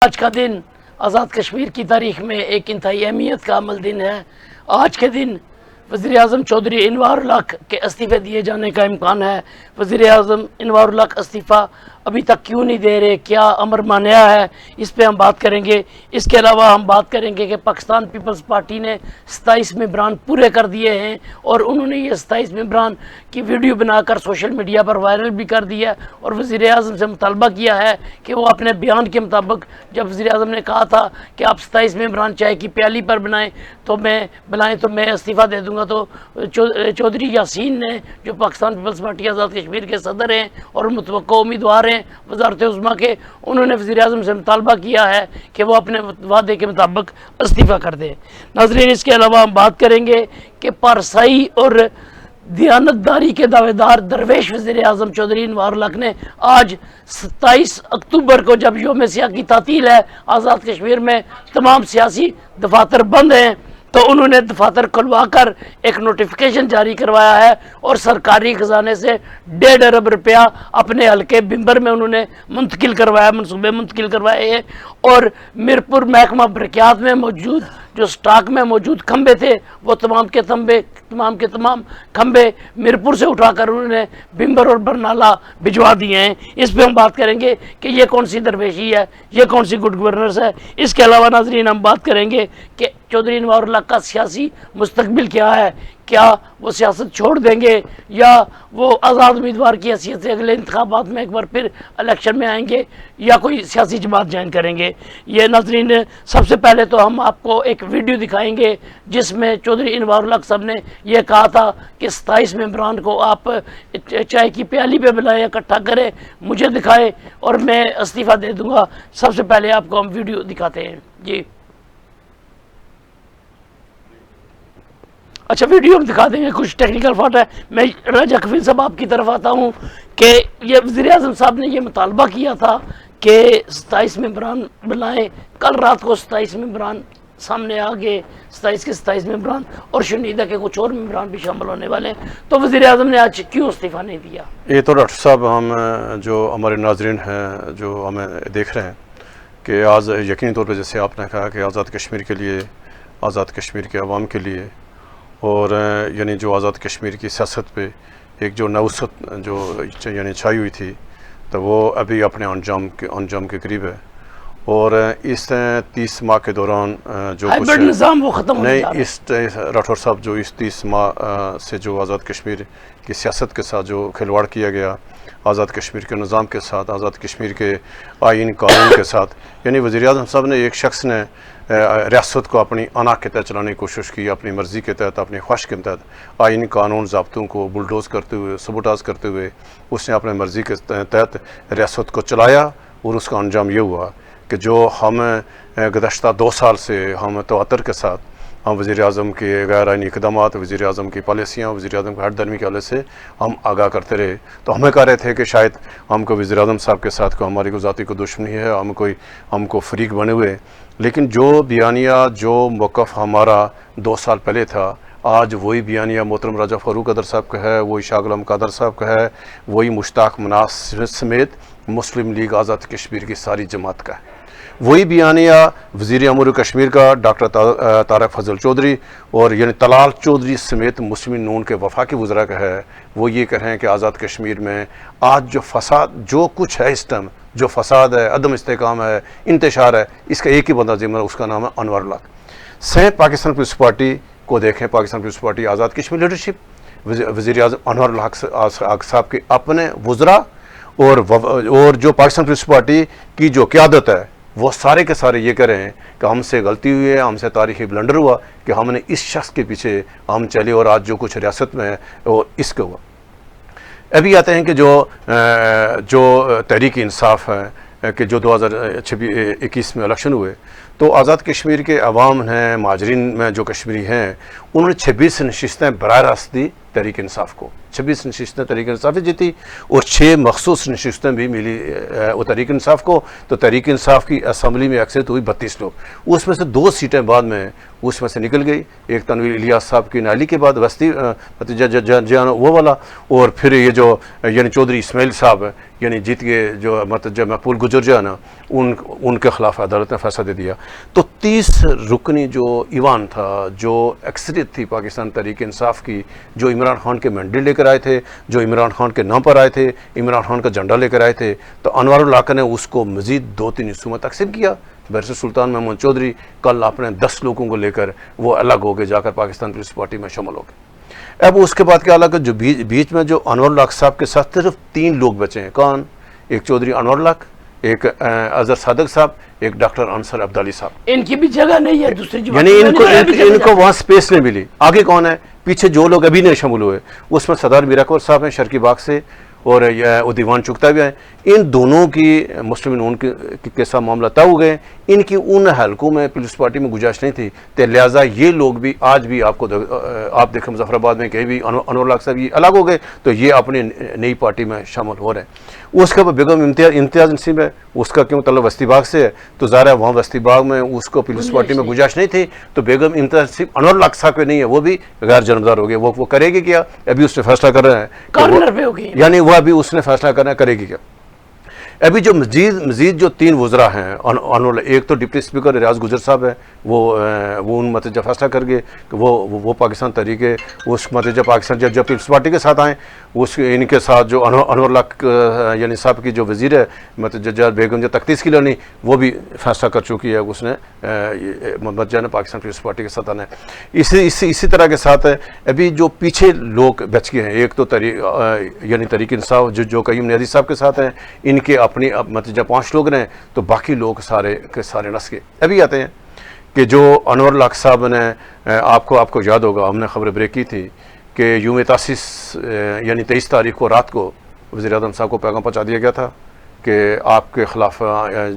آج کا دن آزاد کشمیر کی تاریخ میں ایک انتہائی اہمیت کا عمل دن ہے۔ آج کے دن وزیر اعظم چودھری انوار الحق کے استعفے دیے جانے کا امکان ہے۔ وزیر اعظم انوار الحق استعفیٰ ابھی تک کیوں نہیں دے رہے، کیا امر مانیا ہے، اس پہ ہم بات کریں گے۔ اس کے علاوہ ہم بات کریں گے کہ پاکستان پیپلز پارٹی نے 27 ممبران پورے کر دیے ہیں اور انہوں نے یہ 27 ممبران کی ویڈیو بنا کر سوشل میڈیا پر وائرل بھی کر دیا اور وزیر اعظم سے مطالبہ کیا ہے کہ وہ اپنے بیان کے مطابق، جب وزیر اعظم نے کہا تھا کہ آپ 27 ممبران چائے کی پیالی پر بلائیں تو میں استعفیٰ دے دوں گا، تو چودھری یاسین نے، جو پاکستان پیپلز پارٹی آزاد کشمیر کے صدر ہیں اور متوقع امیدوار ہیں وزارت عظمیٰ کے، انہوں نے وزیر اعظم سے مطالبہ کیا ہے کہ وہ اپنے وعدے کے مطابق استعفیٰ کر دے۔ ناظرین، اس کے علاوہ ہم بات کریں گے کہ پارسائی اور دیانتداری کے دعوے دار درویش وزیر اعظم چودھری انوار الحق نے آج 27 اکتوبر کو، جب یوم سیاہ کی تعطیل ہے، آزاد کشمیر میں تمام سیاسی دفاتر بند ہیں، تو انہوں نے دفاتر کھلوا کر ایک نوٹیفیکیشن جاری کروایا ہے اور سرکاری خزانے سے 1.5 ارب روپیہ اپنے حلقے بمبر میں انہوں نے منتقل کروایا، منصوبے منتقل کروائے ہیں، اور میرپور محکمہ برقیات میں موجود جو سٹاک میں موجود کھمبے تھے، وہ تمام کے تمام کھمبے میرپور سے اٹھا کر انہوں نے بمبر اور برنالہ بھجوا دیے ہیں۔ اس پہ ہم بات کریں گے کہ یہ کون سی درویشی ہے، یہ کون سی گڈ گورننس ہے۔ اس کے علاوہ ناظرین، ہم بات کریں گے کہ چودھری انوار الحق کا سیاسی مستقبل کیا ہے، کیا وہ سیاست چھوڑ دیں گے یا وہ آزاد امیدوار کی حیثیت سے اگلے انتخابات میں ایک بار پھر الیکشن میں آئیں گے یا کوئی سیاسی جماعت جوائن کریں گے۔ یہ ناظرین، سب سے پہلے تو ہم آپ کو ایک ویڈیو دکھائیں گے جس میں چودھری انوار الحق صاحب نے یہ کہا تھا کہ 27 ممبران کو آپ چائے کی پیالی پہ بلائیں، اکٹھا کریں، مجھے دکھائے اور میں استعفیٰ دے دوں گا۔ سب سے پہلے آپ کو ہم ویڈیو دکھاتے ہیں۔ جی اچھا، ویڈیو ہم دکھا دیں گے، کچھ ٹیکنیکل فالٹ ہے۔ میں راجہ کفیل صاحب آپ کی طرف آتا ہوں کہ یہ وزیر اعظم صاحب نے یہ مطالبہ کیا تھا کہ 27 ممبران بلائیں، کل رات کو 27 ممبران سامنے آ گئے، 27 کے 27 ممبران، اور شنیدہ کے کچھ اور ممبران بھی شامل ہونے والے ہیں، تو وزیر اعظم نے آج کیوں استعفیٰ نہیں دیا؟ یہ تو ڈاکٹر صاحب، ہم جو ہمارے ناظرین ہیں جو ہمیں دیکھ رہے ہیں کہ آج یقینی طور پہ جیسے آپ نے کہا کہ آزاد کشمیر کے لیے، آزاد کشمیر کے عوام کے لیے، اور یعنی جو آزاد کشمیر کی سیاست پہ ایک جو نوست جو یعنی چھائی ہوئی تھی، تو وہ ابھی اپنے انجام کے قریب ہے، اور اس 30 ماہ کے دوران جو کچھ نظام وہ ختم نہیں، اس راٹھور صاحب جو اس 30 ماہ سے جو آزاد کشمیر کی سیاست کے ساتھ جو کھلواڑ کیا گیا، آزاد کشمیر کے نظام کے ساتھ، آزاد کشمیر کے آئین قانون کے ساتھ، یعنی وزیر اعظم صاحب نے، ایک شخص نے ریاست کو اپنی انا کے تحت چلانے کی کوشش کی، اپنی مرضی کے تحت، اپنی خواہش کے تحت آئین قانون ضابطوں کو بلڈوز کرتے ہوئے، سبوٹاز کرتے ہوئے اس نے اپنے مرضی کے تحت ریاست کو چلایا، اور اس کا انجام یہ ہوا کہ جو ہم گزشتہ 2 سال سے ہم تواتر کے ساتھ ہم وزیر اعظم کے غیر آئینی اقدامات، وزیر اعظم کی پالیسیاں، وزیر اعظم کی ہٹ درمی کے حوالے سے ہم آگاہ کرتے رہے، تو ہمیں کہہ رہے تھے کہ شاید ہم کو وزیر اعظم صاحب کے ساتھ ہماری کو ذاتی کو دشمنی ہے، ہم کو فریق بنے ہوئے، لیکن جو بیانیہ، جو موقف ہمارا 2 سال پہلے تھا، آج وہی بیانیہ محترم راجہ فاروق قادر صاحب کا ہے، وہی شاہ غلام قادر صاحب کا ہے، وہی مشتاق مناس سمیت مسلم لیگ آزاد کشمیر کی ساری جماعت کا ہے، وہی بیانیہ وزیر امور کشمیر کا ڈاکٹر طارق فضل چودھری اور یعنی طلال چودھری سمیت مسلم نون کے وفاقی وزراء کا ہے۔ وہ یہ کہہ رہے ہیں کہ آزاد کشمیر میں آج جو فساد، جو کچھ ہے اس ٹائم، جو فساد ہے، عدم استحکام ہے، انتشار ہے، اس کا ایک ہی بندہ ذمہ ہے، اس کا نام ہے انوار الحق۔ سینٹ پاکستان پیپلز پارٹی کو دیکھیں، Pakistan Peoples party Azad Kashmir leadership, وزیر اعظم انوار الحق صاحب کے اپنے وزراء اور جو پاکستان پیپلز پارٹی کی جو قیادت ہے، وہ سارے کے سارے یہ کہہ رہے ہیں کہ ہم سے غلطی ہوئی ہے، ہم سے تاریخی بلنڈر ہوا کہ ہم نے اس شخص کے پیچھے ہم چلے، اور آج جو کچھ ریاست میں ہے وہ اس کا ہوا۔ ابھی آتے ہیں کہ جو تحریک انصاف ہے کہ جو 2021 میں الیکشن ہوئے، تو آزاد کشمیر کے عوام ہیں، مہاجرین میں جو کشمیری ہیں، انہوں نے 26 نشستیں براہ راست دی تحریک انصاف کو. 26 نشستیں تحریک انصاف نے جیتی اور 6 مخصوص نشستیں بھی ملی وہ تحریک انصاف کو. تو تحریک انصاف کی اسمبلی میں اکثریت ہوئی 32 لوگ. اس میں سے 2 سیٹیں بعد میں اس میں سے نکل گئی. ایک تنویر الیاس صاحب کی نالی کے بعد وسطی وہ والا, اور پھر یہ جو یعنی چودھری اسماعیل صاحب یعنی جیت گئے جو مطلب محفوظ گجر جو ہے نا ان کے خلاف عدالت نے فیصلہ دے دیا. تو 30 رکنی جو ایوان تھا, جو اکثریت تھی پاکستان تحریک انصاف کی, جو عمران خان کے مینڈیٹ لے کر آئے تھے, جو عمران خان کے نام پر آئے تھے, عمران خان کا جھنڈا لے کر آئے تھے, تو انوار الحق نے اس کو مزید 2-3 حصوں میں تقسیم کیا. بیرسٹر سلطان محمد چودھری کل اپنے 10 لوگوں کو لے کر وہ الگ ہو گئے, جا کر پاکستان پیپلز پارٹی میں شامل ہو گئے. اب اس کے بعد کیا الگ جو بیچ میں جو انور الحق صاحب کے ساتھ صرف 3 لوگ بچے ہیں. کون؟ ایک چودھری انور الحق, ایک اظہر صادق صاحب, ایک ڈاکٹر انصر عبدالی صاحب. ان کی بھی جگہ نہیں ہے دوسری جماعت, یعنی ان کو وہاں سپیس نہیں ملی. آگے کون ہے؟ پیچھے جو لوگ ابھی نہیں شامل ہوئے اس میں سردار میرا کور صاحب ہیں شرکی باغ سے, اور دیوان چکتا بھی ہیں. ان دونوں کی مسلم نون کے ساتھ معاملہ طے ہو گئے. ان کی ان حلقوں میں پیپلز پارٹی میں گنجائش نہیں تھی, تو لہٰذا یہ لوگ بھی آج بھی آپ دیکھیں مظفر آباد میں کہیں بھی انور الحق صاحب یہ الگ ہو گئے, تو یہ اپنی نئی پارٹی میں شامل ہو رہے ہیں. اس کے بعد بیگم امتیاز نسیم ہے, اس کا کیوں تعلق وسطی باغ سے ہے, تو ظاہر ہے وہاں وسطی باغ میں اس کو پیپلز پارٹی میں گنجائش نہیں تھی. تو بیگم امتیاز نسیم انور الحق صاحب کے نہیں ہے, وہ بھی غیر جانبدار ہو گئے. وہ کرے گی کیا؟ ابھی اس نے فیصلہ کر رہے ہیں, یعنی وہ ابھی اس نے فیصلہ کرنا کرے گی کیا. ابھی جو مزید جو 3 وزراء ہیں, ایک تو ڈپٹی اسپیکر ریاض گجر صاحب ہے, وہ ان مطلب فیصلہ کر گئے کہ وہ پاکستان تحریک اس مطلب جب پاکستان جب پیپلز پارٹی کے ساتھ آئیں, ان کے ساتھ جو انور الحق یعنی صاحب کی جو وزیر ہے مطلب جج بیگم جو تختیس کی لانی, وہ بھی فیصلہ کر چکی ہے, اس نے محمد جان پاکستان پیپلز پارٹی کے ساتھ آنا ہے. اسی طرح کے ساتھ ابھی جو پیچھے لوگ بچ گئے ہیں, ایک تو یعنی تحریک انصاف جو قیوم نیازی صاحب کے ساتھ ہیں, ان کے اپنی مطلب جب 5 لوگ رہے, تو باقی لوگ سارے کے سارے نس گئے. ابھی آتے ہیں کہ جو انور الحق صاحب نے آپ کو یاد ہوگا, ہم نے خبر بریک کی تھی کہ یوم تاسیس یعنی 23 تاریخ کو رات کو وزیر اعظم صاحب کو پیغام پہنچا دیا گیا تھا کہ آپ کے خلاف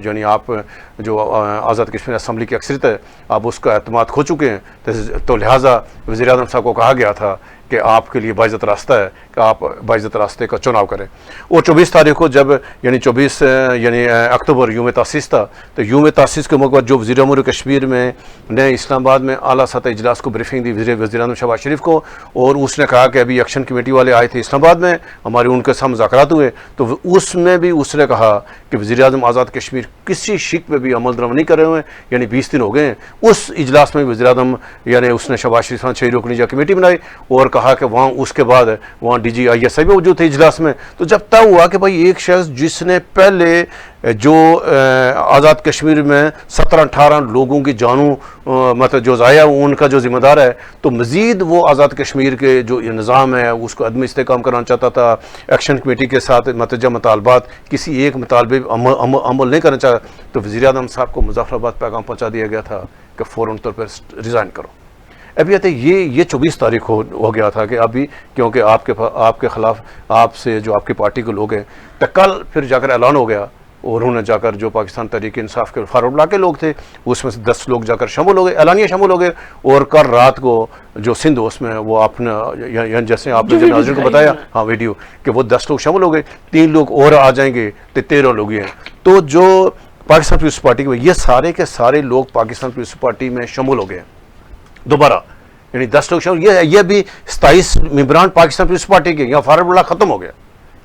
یعنی آپ جو آزاد کشمیر اسمبلی کی اکثریت ہے, آپ اس کا اعتماد کھو چکے ہیں, تو لہٰذا وزیر اعظم صاحب کو کہا گیا تھا کہ آپ کے لیے باعزت راستہ ہے کہ آپ باعزت راستے کا چناؤ کریں. اور 24 تاریخ کو جب یعنی 24 یعنی اکتوبر یوم تاسیس تھا, تو یوم تاسیس کے موقع پر جو وزیر امور کشمیر میں نے اسلام آباد میں اعلیٰ سطح اجلاس کو بریفنگ دی وزیر اعظم شہباز شریف کو, اور اس نے کہا کہ ابھی ایکشن کمیٹی والے آئے تھے اسلام آباد میں, ہمارے ان کے ساتھ مذاکرات ہوئے, تو اس میں بھی اس نے کہا کہ وزیر اعظم آزاد کشمیر کسی شک پہ بھی عمل درآمد نہیں کر رہے ہوئے, یعنی 20 دن ہو گئے ہیں. اس اجلاس میں وزیر اعظم یعنی اس نے شہباز شریف 6 رکنی کمیٹی بنائی, اور کہا کہ وہاں اس کے بعد وہاں D G I S I بھی موجود تھے اجلاس میں. تو جب طے ہوا کہ بھائی ایک شخص جس نے پہلے جو آزاد کشمیر میں 17-18 لوگوں کی جانوں مطلب جو ضائع ان کا جو ذمہ دار ہے, تو مزید وہ آزاد کشمیر کے جو نظام ہے اس کو عدم استحکام کرنا چاہتا تھا, ایکشن کمیٹی کے ساتھ متوجہ مطالبات کسی ایک مطالبے عمل نہیں کرنا چاہتا, تو وزیر اعظم صاحب کو مظفر آباد پیغام پہنچا دیا گیا تھا کہ فوراً طور پر ریزائن کرو. ابھی آتے یہ 24 تاریخ ہو گیا تھا کہ ابھی کیونکہ آپ کے خلاف آپ سے جو آپ کی پارٹی کے لوگ ہیں, تو کل پھر جا کر اعلان ہو گیا, اور انہوں نے جا کر جو پاکستان تحریک انصاف کے فاروق اللہ کے لوگ تھے اس میں سے 10 لوگ جا کر شامل ہو گئے, اعلانیہ شامل ہو گئے. اور کل رات کو جو سندھ اس میں وہ اپنا جیسے آپ نے جو ناظرین کو بتایا ہاں ویڈیو کہ وہ 10 لوگ شامل ہو گئے, 3 لوگ اور آ جائیں گے, تو 13 لوگ ہیں. تو جو پاکستان پیپلز پارٹی کے یہ سارے کے سارے لوگ پاکستان پیپلز پارٹی میں شامل ہو گئے دوبارہ, یعنی 10 لوگ شامل. یہ بھی 27 ممبران پاکستان پیپلز پارٹی کے, یہاں فاروق اللہ ختم ہو گیا,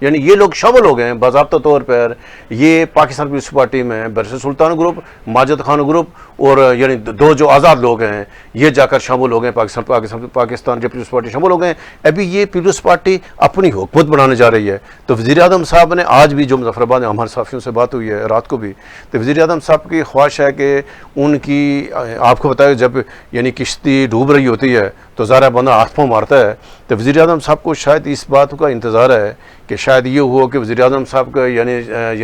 یعنی یہ لوگ شامل ہو گئے ہیں باضابطہ طور پر. یہ پاکستان پیپلز پارٹی میں بیرسٹر سلطان گروپ, ماجد خان گروپ, اور یعنی 2 جو آزاد لوگ ہیں یہ جا کر شامل ہو گئے, پاکستان جو پیپلز پارٹی شامل ہو گئے ہیں. ابھی یہ پیپلز پارٹی اپنی حکومت بنانے جا رہی ہے. تو وزیر اعظم صاحب نے آج بھی جو مظفر آباد ہمارے صحافیوں سے بات ہوئی ہے رات کو بھی, تو وزیر اعظم صاحب کی خواہش ہے کہ ان کی آپ کو بتایا جب یعنی کشتی ڈوب رہی ہوتی ہے تو ظاہر بندہ ہاتھ پاؤں مارتا ہے. تو وزیر اعظم صاحب کو شاید اس بات کا انتظار ہے کہ شاید یہ ہو کہ وزیر اعظم صاحب کا یعنی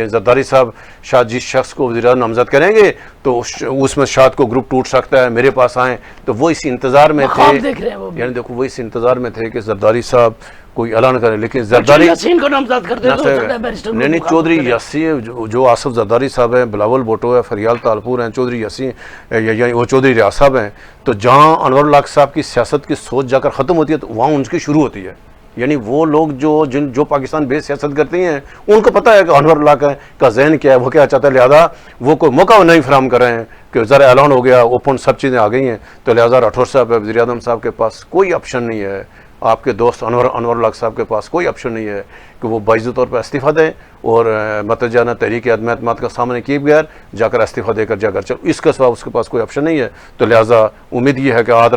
زرداری صاحب شاید جس شخص کو وزیر اعظم نامزد کریں گے تو اس میں شاید کو گروپ ٹوٹ سکتا ہے, میرے پاس آئیں. تو وہ اس انتظار میں تھے, یعنی دیکھو وہ اس انتظار میں تھے کہ زرداری صاحب کوئی اعلان کرے، لیکن زرداری یاسین کو نامزد کر دے تو ہو سکتا ہے بیرسٹر نہیں نہیں، چودھری یاسین جو آصف زرداری صاحب ہیں، بلاول بھٹو ہے، فریال تالپور ہیں، چودھری یاسین یعنی وہ چودھری ریاض صاحب ہیں، تو جہاں انور الحق صاحب کی سیاست کی سوچ جا کر ختم ہوتی ہے تو وہاں ان کی شروع ہوتی ہے. یعنی وہ لوگ جو پاکستان بے سیاست کرتے ہیں ان کو پتہ ہے کہ انور الحق کا ذہن کیا ہے، وہ کیا چاہتا ہے، لہذا وہ کوئی موقع نہیں فراہم کر رہے ہیں کہ ذرا اعلان ہو گیا، اوپن سب چیزیں آ گئی ہیں، تو لہذا راٹھور صاحب وزیر اعظم صاحب کے پاس کوئی آپشن نہیں ہے، آپ کے دوست انور الحق صاحب کے پاس کوئی آپشن نہیں ہے کہ وہ باعزی طور پر استعفیٰ دیں اور متجانہ تحریک عدم اعتماد کا سامنے کیے بغیر جا کر استعفیٰ دے کر جا کر چل، اس کے سوا اس کے پاس کوئی آپشن نہیں ہے. تو لہٰذا امید یہ ہے کہ آج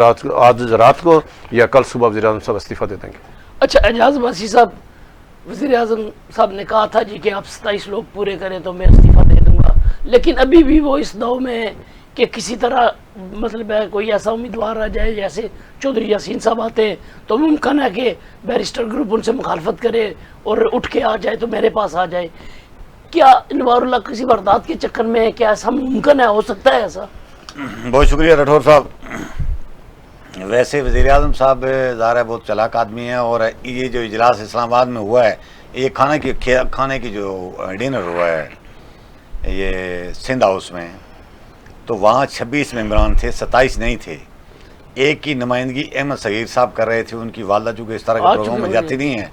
رات کو یا کل صبح وزیر اعظم صاحب استعفیٰ دے دیں گے. اچھا اعجاز عباسی صاحب، وزیر اعظم صاحب نے کہا تھا جی کہ آپ 27 لوگ پورے کریں تو میں استعفیٰ دے دوں گا، لیکن ابھی بھی وہ اس دو میں کہ کسی طرح مطلب ہے کوئی ایسا امیدوار آ جائے جیسے چودھری یاسین صاحب آتے ہیں تو ممکن ہے کہ بیرسٹر گروپ ان سے مخالفت کرے اور اٹھ کے آ جائے تو میرے پاس آ جائے. کیا انوار اللہ کسی برداشت کے چکر میں ہے؟ کیا ایسا ممکن ہے، ہو سکتا ہے ایسا؟ بہت شکریہ راٹھور صاحب. ویسے وزیر اعظم صاحب ظاہر ہے بہت چلاک آدمی ہیں، اور یہ جو اجلاس اسلام آباد میں ہوا ہے، یہ کھانے کی جو ڈنر ہوا ہے یہ سندھ ہاؤس میں، تو وہاں 26 ممبران تھے، 27 نہیں تھے. ایک کی نمائندگی احمد صغیر صاحب کر رہے تھے، ان کی والدہ چونکہ اس طرح کے پروگرام میں جاتی نہیں ہیں.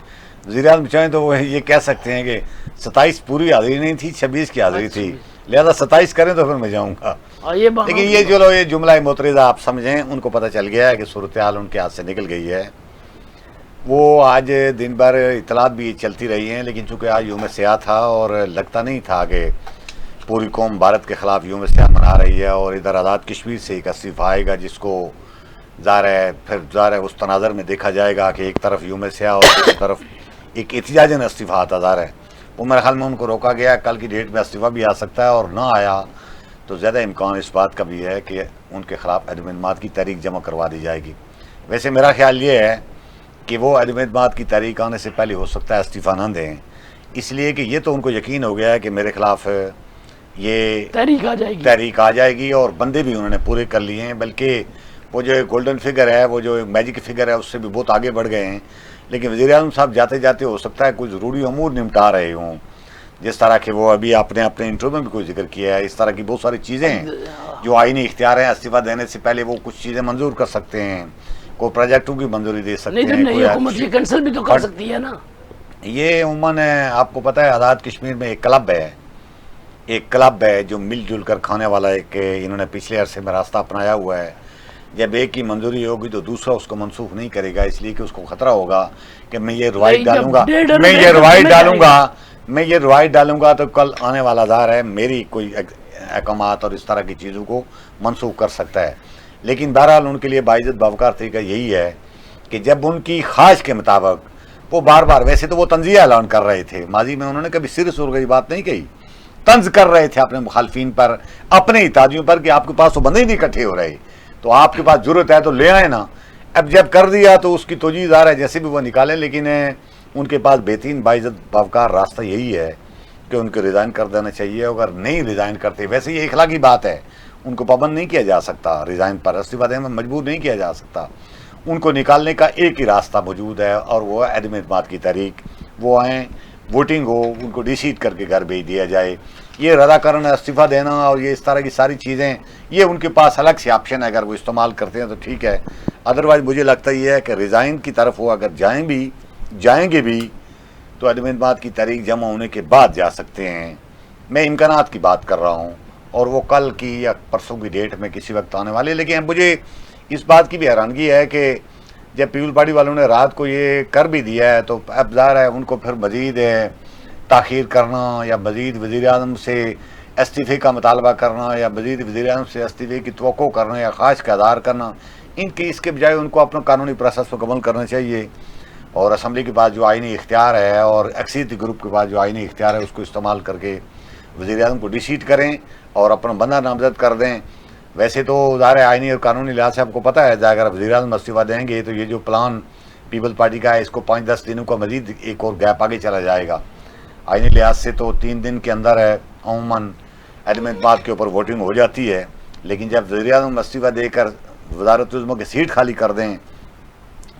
وزیر اعظم چاہیں تو وہ یہ کہہ سکتے ہیں کہ 27 پوری حاضری نہیں تھی، 26 کی حاضری تھی، لہذا 27 کریں تو پھر میں جاؤں گا. لیکن یہ چلو یہ جملہ مترجہ آپ سمجھیں، ان کو پتہ چل گیا ہے کہ صورتحال ان کے ہاتھ سے نکل گئی ہے. وہ آج دن بھر اطلاعات بھی چلتی رہی ہیں، لیکن چونکہ آج یوم سیاہ تھا اور لگتا نہیں تھا کہ پوری قوم بھارت کے خلاف یوم سیاہ منا رہی ہے، اور ادھر آزاد کشمیر سے ایک استعفیٰ آئے گا جس کو ظاہر ہے اس تناظر میں دیکھا جائے گا کہ ایک طرف یوم سیاہ اور دوسری طرف ایک احتجاجاً استعفیٰ آتا ظاہر ہے. وہ میرے خیال میں ان کو روکا گیا، کل کی ڈیٹ میں استعفیٰ بھی آ سکتا ہے، اور نہ آیا تو زیادہ امکان اس بات کا بھی ہے کہ ان کے خلاف عدم اعتماد کی تحریک جمع کروا دی جائے گی. ویسے میرا خیال یہ ہے کہ وہ عدم اعتماد کی تحریک آنے سے پہلے ہو سکتا ہے استعفیٰ نہ دیں، اس لیے کہ یہ تو ان کو یقین ہو گیا ہے کہ میرے خلاف یہ تحریک آ جائے گی، اور بندے بھی انہوں نے پورے کر لیے ہیں. بلکہ وہ جو گولڈن فگر ہے، وہ جو میجک فگر ہے، اس سے بھی بہت آگے بڑھ گئے ہیں. لیکن وزیر اعظم صاحب جاتے جاتے ہو سکتا ہے کوئی ضروری امور نمٹا رہے ہوں، جس طرح کہ وہ ابھی آپ نے اپنے انٹرویو میں بھی کوئی ذکر کیا ہے. اس طرح کی بہت ساری چیزیں ہیں جو آئینی اختیار ہیں، استعفیٰ دینے سے پہلے وہ کچھ چیزیں منظور کر سکتے ہیں، کوئی پروجیکٹوں کی منظوری دے سکتے ہیں. حکومت کی کنسل بھی تو کر سکتی ہے نا. یہ عموماً آپ کو پتہ ہے آزاد کشمیر میں ایک کلب ہے جو مل جل کر کھانے والا ایک انہوں نے پچھلے عرصے میں راستہ اپنایا ہوا ہے. جب ایک کی منظوری ہوگی تو دوسرا اس کو منسوخ نہیں کرے گا، اس لیے کہ اس کو خطرہ ہوگا کہ میں یہ روایت ڈالوں گا تو کل آنے والا ظاہر ہے میری کوئی احکامات اور اس طرح کی چیزوں کو منسوخ کر سکتا ہے. لیکن بہرحال ان کے لیے باعزت باوقار طریقہ یہی ہے کہ جب ان کی خواہش کے مطابق وہ بار بار، ویسے تو وہ تنزیہ اعلان کر رہے تھے، ماضی میں انہوں نے کبھی سر سور گئی بات نہیں کہی، طنز کر رہے تھے اپنے مخالفین پر، اپنے اتحادیوں پر کہ آپ کے پاس تو بندے ہی نہیں اکٹھے ہو رہے، تو آپ کے پاس ضرورت ہے تو لے آئے نا. اب جب کر دیا تو اس کی توجیہ ظاہر ہے جیسے بھی وہ نکالیں، لیکن ان کے پاس بہترین باعزت باوقار راستہ یہی ہے کہ ان کو ریزائن کر دینا چاہیے. اگر نہیں ریزائن کرتے، ویسے یہ اخلاقی بات ہے، ان کو پابند نہیں کیا جا سکتا، ریزائن پر استعفیٰ دینے میں مجبور نہیں کیا جا سکتا. ان کو نکالنے کا ایک ہی راستہ موجود ہے، اور وہ عدم اعتماد کی تحریک. وہ آئیں، ووٹنگ ہو، ان کو ڈی سیٹ کر کے گھر بھیج دیا جائے. یہ رضا کرنا، استعفیٰ دینا اور یہ اس طرح کی ساری چیزیں، یہ ان کے پاس الگ سے آپشن ہے، اگر وہ استعمال کرتے ہیں تو ٹھیک ہے. ادروائز مجھے لگتا یہ ہے کہ ریزائن کی طرف وہ اگر جائیں گے بھی تو عدم اعتماد کی تحریک جمع ہونے کے بعد جا سکتے ہیں. میں امکانات کی بات کر رہا ہوں، اور وہ کل کی یا پرسوں کی ڈیٹ میں کسی وقت آنے والے. لیکن مجھے اس بات کی بھی حیرانگی ہے کہ جب پیپل پارٹی والوں نے رات کو یہ کر بھی دیا ہے تو اب ظاہر ہے ان کو پھر مزید تاخیر کرنا یا مزید وزیر اعظم سے استعفے کا مطالبہ کرنا یا مزید وزیر اعظم سے استعفے کی توقع کرنا یا خواہش کا اظہار کرنا، اس کے بجائے ان کو اپنا قانونی پروسیس مکمل کرنا چاہیے. اور اسمبلی کے پاس جو آئینی اختیار ہے اور اکثریتی گروپ کے پاس جو آئینی اختیار ہے اس کو استعمال کر کے وزیر اعظم کو ڈی سیٹ کریں اور اپنا بندہ نامزد کر دیں. ویسے تو ظاہر آئینی اور قانونی لحاظ سے آپ کو پتہ ہے اگر وزیر اعظم استعفیٰ دیں گے تو یہ جو پلان پیپل پارٹی کا ہے اس کو 5-10 دنوں کا مزید ایک اور گیپ آگے چلا جائے گا. آئینی لحاظ سے تو 3 دن کے اندر ہے عموماً عدم اعتماد کے اوپر ووٹنگ ہو جاتی ہے. لیکن جب وزیر اعظم استعفیٰ دے کر وزارت عظمیٰ کی سیٹ خالی کر دیں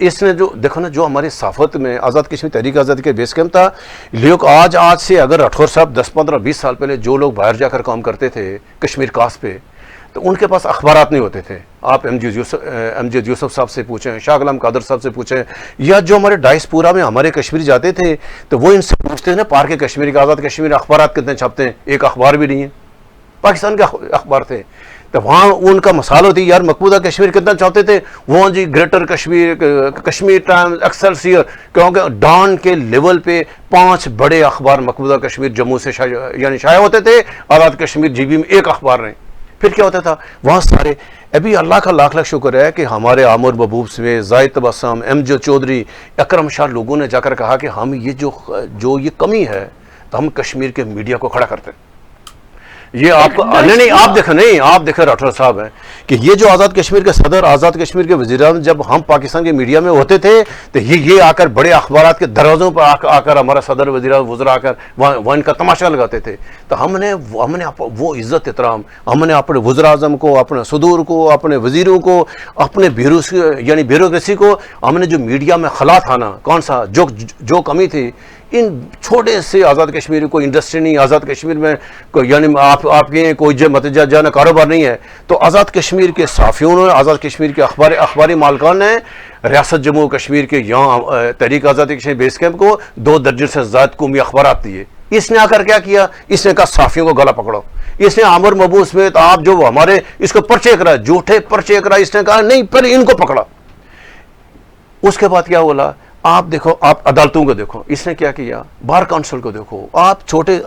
اس نے جو دیکھو نا جو ہماری صحافت میں آزاد کشمیر تحریک آزادی کے بیس کیمپ تھا، لوگ آج سے اگر راٹھور صاحب 10 15 20 سال پہلے جو لوگ باہر جا کر کام کرتے تھے کشمیر کاس پہ، تو ان کے پاس اخبارات نہیں ہوتے تھے. آپ ایم جے یوسف صاحب سے پوچھیں، شاہ غلام قادر صاحب سے پوچھیں، یا جو ہمارے ڈائس پورا میں ہمارے کشمیری جاتے تھے تو وہ ان سے پوچھتے ہیں نا پارک کشمیر کے آزاد کشمیر اخبارات کتنے چھپتے ہیں؟ ایک اخبار بھی نہیں ہے. پاکستان کے اخبار تھے تو وہاں ان کا مثال ہوتی یار مقبوضہ کشمیر کتنا چاہتے تھے، وہاں جی گریٹر کشمیر، کشمیر ٹائمز، ایکسلسیئر، کیونکہ ڈان کے لیول پہ 5 بڑے اخبار مقبوضہ کشمیر جموں سے یعنی شائع ہوتے تھے، آزاد کشمیر جی بی میں ایک اخبار نہیں. پھر کیا ہوتا تھا وہاں سارے. ابھی اللہ کا لاکھ لاکھ شکر ہے کہ ہمارے عامر محبوب سے زاہد تبسم، ایم جے چودھری، اکرم شاہ لوگوں نے جا کر کہا کہ ہم یہ جو یہ کمی ہے تو ہم کشمیر کے میڈیا کو کھڑا کرتے ہیں. یہ آپ کو نہیں آپ دیکھیں راٹھور صاحب ہیں کہ یہ جو آزاد کشمیر کے صدر، آزاد کشمیر کے وزیر اعظم جب ہم پاکستان کے میڈیا میں ہوتے تھے تو یہ آ کر بڑے اخبارات کے دروازوں پر آ کر ہمارا صدر، وزیر اعظم، وزراء آ کر وہاں ان کا تماشا لگاتے تھے. تو ہم نے وہ عزت احترام ہم نے اپنے وزراء اعظم کو، اپنے صدور کو، اپنے وزیروں کو، اپنے بیوروکریسی کو، ہم نے جو میڈیا میں خلا تھا نا، کون سا جو کمی تھی، ان چھوٹے سے آزاد کشمیر کوئی انڈسٹری نہیں، آزاد کشمیر میں یعنی آپ کے کوئی متجہ جانا کاروبار نہیں ہے. تو آزاد کشمیر کے صحافیوں نے، آزاد کشمیر کے اخباری مالکان نے ریاست جموں کشمیر کے یہاں تحریک آزادی کشمیر بیس کیمپ کو 2 درجن سے زائد قومی اخبارات دیے. اس نے آ کر کیا کیا؟ اس نے کہا صحافیوں کو گلا پکڑو. اس نے عامر محبوب سمیت آپ جو ہمارے اس کو پرچے کرا، جھوٹے پرچے کرا. اس نے کہا نہیں پہلے ان کو پکڑا. اس کے بعد کیا بولا؟ آپ دیکھو، آپ عدالتوں کو دیکھو، اس نے کیا کیا، بار کونسل کو دیکھو. آپ چھوٹے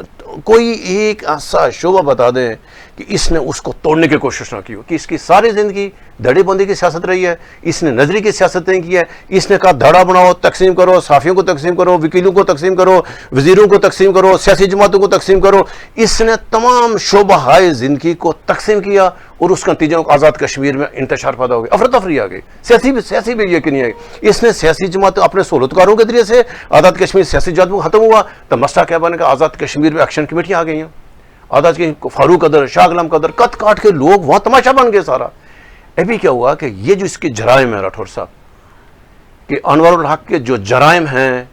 کوئی ایک ایسا شعبہ بتا دیں کہ اس نے اس کو توڑنے کی کوشش نہ کی ہو، کہ اس کی ساری زندگی دھڑے بندی کی سیاست رہی ہے. اس نے نظری کی سیاست نہیں کی ہے. اس نے کہا دھڑا بناؤ، تقسیم کرو، صحافیوں کو تقسیم کرو، وکیلوں کو تقسیم کرو، وزیروں کو تقسیم کرو، سیاسی جماعتوں کو تقسیم کرو. اس نے تمام شعبہ ہائے زندگی کو تقسیم کیا اور اس کا نتیجہ آزاد کشمیر میں انتشار پیدا ہو گیا، افراتفری آ گئی. سیاسی بھی یہ کہ نہیں آئی. اس نے سیاسی جماعت اپنے سہولتکاروں کے ذریعے سے آزاد کشمیر سیاسی جذبہ ختم ہوا تو مسئلہ کیا بنے گا؟ آزاد کشمیر میں ایکشن کمیٹیاں آ گئی ہیں. آزاد کی فاروق قدر، شاہ غلام قدر کٹ کاٹ کے لوگ وہاں تماشا بن گئے سارا. ابھی کیا ہوا کہ یہ جو اس کے جرائم ہیں راٹھور صاحب، کہ انوار الحق کے جو جرائم ہیں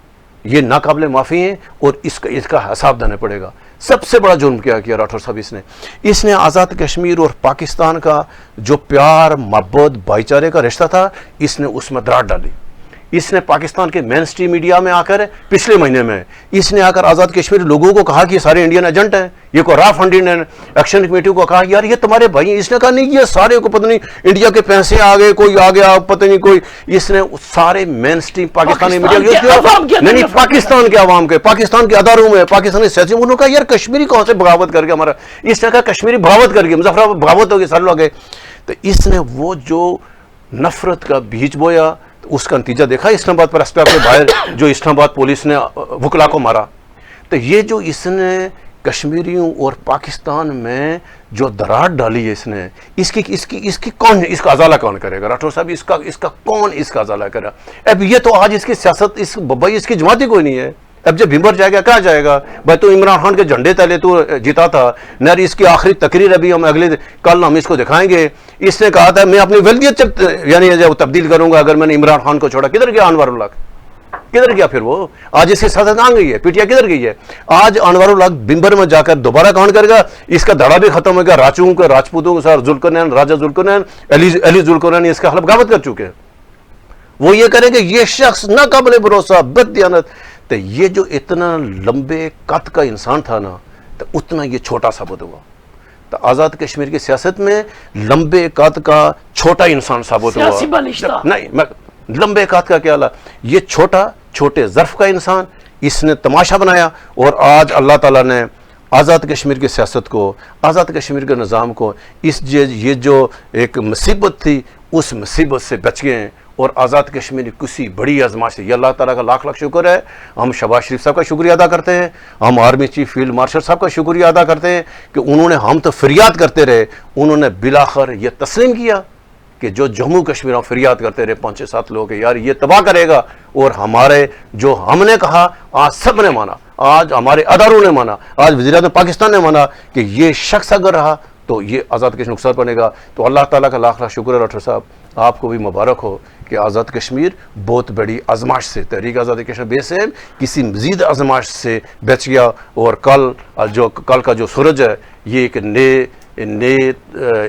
یہ ناقابل معافی ہیں اور اس کا حساب دینا پڑے گا. سب سے بڑا جرم کیا راٹھور صاحب؟ اس نے آزاد کشمیر اور پاکستان کا جو پیار، محبت، بھائی چارے کا رشتہ تھا، اس نے اس میں دراڑ ڈالی. اس نے پاکستان کے مین اسٹریم میڈیا میں آ کر پچھلے مہینے میں اس نے آ کر آزاد کشمیر لوگوں کو کہا کہ یہ سارے انڈین ایجنٹ ہیں، یہ کو را فنڈنگ ایکشن کمیٹی کو کہا یار یہ تمہارے بھائی ہیں. اس نے کہا نہیں یہ سارے کو پتہ نہیں انڈیا کے پیسے آ گئے، کوئی آ گیا پتہ نہیں کوئی. اس نے سارے مین اسٹریم پاکستانی میڈیا نہیں، پاکستان کے عوام کے، پاکستان کے اداروں میں، پاکستانی سیاسی، انہوں نے کہا یار کشمیری کہاں سے بغاوت کر کے ہمارا. اس نے کہا کشمیری بغاوت کر کے مظفر آباد بغاوت ہو گئی، سارے لوگ گئے. تو اس نے وہ جو نفرت کا بیج بویا، اس کا نتیجہ دیکھا. اسلام آباد پریس کلب کے باہر جو اسلام آباد پولیس نے وکلا کو مارا. تو یہ جو اس نے کشمیریوں اور پاکستان میں جو دراڑ ڈالی ہے اس کی کون، اس کا ازالہ کون کرے گا؟ راٹھور صاحب اس کا کون اس کا ازالہ کرے گا؟ اب یہ تو آج اس کی سیاست بھائی اس کی جماعتی کوئی نہیں ہے. اب جب بھمبر جائے گا کہاں جائے گا؟ بھائی تو عمران خان کے جھنڈے تلے تو جیتا تھا. نر اس کی آخری تقریر ابھی ہم کل ہم اس کو دکھائیں گے. اس نے کہا تھا میں اپنی ولدیت یعنی جب تبدیل کروں گا اگر میں نے عمران خان کو چھوڑا. کدھر گیا انوار الحق؟ کدھر گیا پھر وہ؟ آج اس کی سیاست آ گئی ہے. پیٹیا کدھر گئی ہے؟ آج انوار الحق بھمبر میں جا کر دوبارہ کاؤنٹ کرے گا. اس کا دھڑا بھی ختم ہو گیا. راجپوتوں کے ساتھ ذوالقرنین، راجہ ذوالقرنین، علی ذوالقرنین اس کا خلاف بغاوت کر چکے ہیں. وہ یہ کریں کہ یہ شخص ناقابل بھروسہ، بددیانت. تو یہ جو اتنا لمبے قد کا انسان تھا نا تو اتنا یہ چھوٹا ثابت ہوا. تو آزاد کشمیر کی سیاست میں لمبے قد کا چھوٹا انسان ثابت ہوا. نہیں لمبے قد کا کیا یہ چھوٹے ظرف کا انسان اس نے تماشا بنایا. اور آج اللہ تعالیٰ نے آزاد کشمیر کی سیاست کو، آزاد کشمیر کے نظام کو، یہ جو ایک مصیبت تھی اس مصیبت سے بچ گئے ہیں. اور آزاد کشمیر کسی بڑی آزمائش ہے. یہ اللہ تعالیٰ کا لاکھ لاکھ شکر ہے. ہم شہباز شریف صاحب کا شکریہ ادا کرتے ہیں، ہم آرمی چیف فیلڈ مارشل صاحب کا شکریہ ادا کرتے ہیں کہ انہوں نے، ہم تو فریاد کرتے رہے، انہوں نے بالآخر یہ تسلیم کیا کہ جو جموں کشمیر ہم فریاد کرتے رہے 5-7 لوگ یار یہ تباہ کرے گا. اور ہمارے جو ہم نے کہا آج سب نے مانا، آج ہمارے اداروں نے مانا، آج وزیر اعظم پاکستان نے مانا کہ یہ شخص اگر رہا تو یہ آزاد کشمیر نقصان بنے گا. تو اللہ تعالیٰ کا لاکھ لاکھ شکر ہے راٹھور صاحب آپ کو بھی مبارک ہو کہ آزاد کشمیر بہت بڑی آزمائش سے، تحریک آزاد کشمیر بے سے کسی مزید آزمائش سے بچ گیا، اور کل کا جو سورج ہے یہ ایک نئے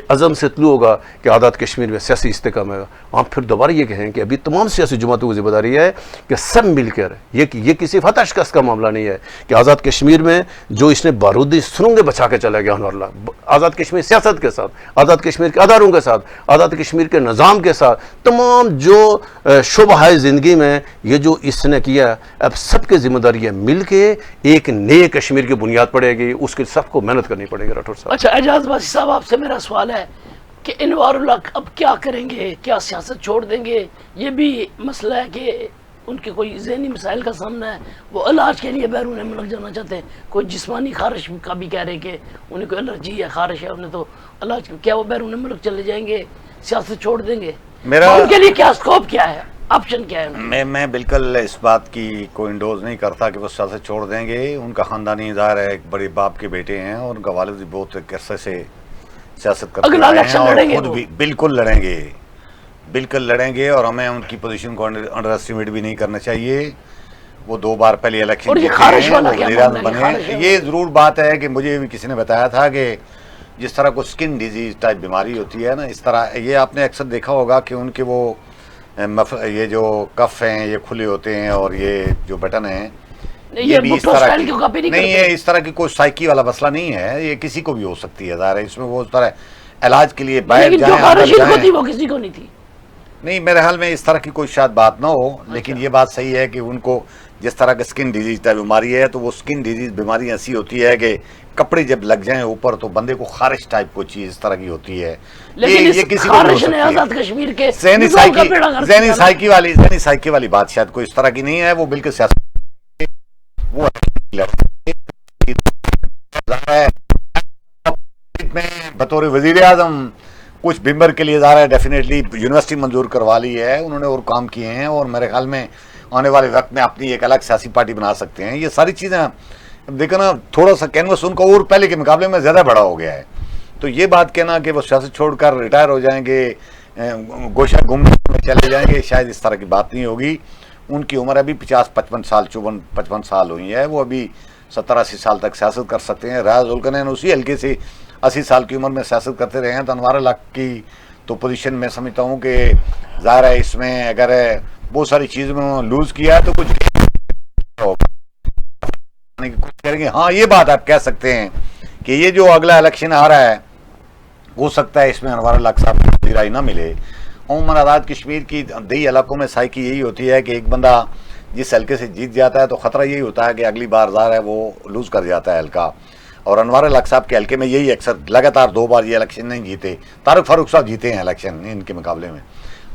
عزم سے طلوع ہوگا کہ آزاد کشمیر میں سیاسی استحکام ہے۔ ہم پھر دوبارہ یہ کہیں کہ ابھی تمام سیاسی جماعتوں کی ذمہ داری ہے کہ سب مل کر، یہ کسی فتح شکست کا معاملہ نہیں ہے کہ آزاد کشمیر میں جو اس نے بارودی سرنگیں بچا کے چلا گیا انور اللہ، آزاد کشمیر سیاست کے ساتھ، آزاد کشمیر کے اداروں کے ساتھ، آزاد کشمیر کے نظام کے ساتھ، تمام جو شعبہ ہے زندگی میں یہ جو اس نے کیا، اب سب کے ذمہ داری ہے مل کے ایک نئے کشمیر کی بنیاد پڑے گی، اس کے سب کو محنت کرنی پڑے گی۔ راٹھور صاحب، اچھا اعجاز باسی صاحب، آپ سے میرا سوال ہے کہ انوار الحق اب کیا کریں گے؟ کیا سیاست چھوڑ دیں گے؟ یہ بھی مسئلہ ہے کہ ان کے کوئی ذہنی مسائل کا سامنا ہے، وہ علاج کے لیے بیرون ملک جانا چاہتے ہیں، کوئی جسمانی خارش کا بھی کہہ رہے کہ انہیں کوئی الرجی ہے، خارش ہے انہیں، تو علاج کیا وہ بیرون ملک چلے جائیں گے، سیاست چھوڑ دیں گے؟ ان کے لیے کیا اسکوپ کیا ہے، آپشن کیا ہے؟ میں بالکل اس بات کی کوئی انڈوز نہیں کرتا کہ وہ سیاست چھوڑ دیں گے۔ ان کا خاندانی ظاہر ہے، ایک بڑے باپ کے بیٹے ہیں، اور ان کا والد بھی بہت عرصے سے سیاست کرتے رہے ہیں، اور خود بھی بالکل لڑیں گے، اور ہمیں ان کی پوزیشن کو انڈر اسٹیمیٹ بھی نہیں کرنا چاہیے۔ وہ 2 بار پہلے الیکشن جیتے ہیں، وزیر اعظم بنے۔ یہ ضرور بات ہے کہ مجھے بھی کسی نے بتایا تھا کہ جس طرح کوئی سکن ڈیزیز ٹائپ بیماری ہوتی ہے نا، اس طرح یہ آپ نے اکثر دیکھا ہوگا کہ ان کے وہ یہ جو کف ہیں یہ کھلے ہوتے ہیں، اور یہ جو بٹن ہیں یہ بھی اس طرح نہیں ہے، اس طرح کی کوئی سائیکی والا مسئلہ نہیں ہے، یہ کسی کو بھی ہو سکتی ہے ظاہر ہے، اس میں وہ اس طرح علاج کے لیے باہر جائیں، وہ کسی کو نہیں تھی۔ نہیں، میرے حال میں اس طرح کی کوئی شاید بات نہ ہو، لیکن یہ بات صحیح ہے کہ ان کو جس طرح کی سکن ڈیزیز ٹائپ بیماری ہے، تو وہ سکن ڈیزیز بیماری ایسی ہوتی ہے کہ کپڑے جب لگ جائیں اوپر تو بندے کو خارش ٹائپ کوئی چیز اس طرح کی ہوتی ہے۔ یہ کسی کو آزاد کشمیر کے ذہنی سائیکی والی بات شاید کوئی اس طرح کی نہیں ہے، وہ بالکل سیاست میں بطور وزیر اعظم کچھ بمبر کے لیے ظاہر ہے ڈیفینیٹلی یونیورسٹی منظور کروا لی ہے انہوں نے، اور کام کیے ہیں، اور میرے خیال میں آنے والے وقت میں اپنی ایک الگ سیاسی پارٹی بنا سکتے ہیں۔ یہ ساری چیزیں دیکھو نا، تھوڑا سا کینوس ان کا اور پہلے کے مقابلے میں زیادہ بڑا ہو گیا ہے، تو یہ بات کہنا کہ وہ سیاست چھوڑ کر ریٹائر ہو جائیں گے، گوشہ گم میں چلے جائیں گے، شاید اس طرح کی بات نہیں ہوگی۔ ان کی عمر ابھی 50-55 سال 54-55 سال ہوئی ہے، وہ ابھی 70-80 سال تک سیاست کر سکتے ہیں۔ راز ذوالقرنین اسی حلقے سے 80 سال کی عمر میں سیاست کرتے رہے ہیں، تو انوار الحق کی تو پوزیشن میں سمجھتا ہوں کہ ظاہر ہے اس میں اگر بہت ساری چیزوں میں لوز کیا ہے تو کچھ کریں گے۔ ہاں، یہ بات آپ کہہ سکتے ہیں کہ یہ جو اگلا الیکشن آ رہا ہے ہو سکتا ہے اس میں انوار الحق صاحب کو رائے نہ ملے۔ عموماً آزاد کشمیر کی دیہی علاقوں میں سائیکی یہی ہوتی ہے کہ ایک بندہ جس حلقے سے جیت جاتا ہے تو خطرہ یہی ہوتا ہے کہ اگلی بار ظاہر ہے وہ لوز کر جاتا ہے حلقہ، اور انوار الحق صاحب کے حلقے میں یہی اکثر لگاتار 2 بار یہ الیکشن نہیں جیتے۔ طارق فاروق صاحب جیتے ہیں الیکشن ان کے مقابلے میں،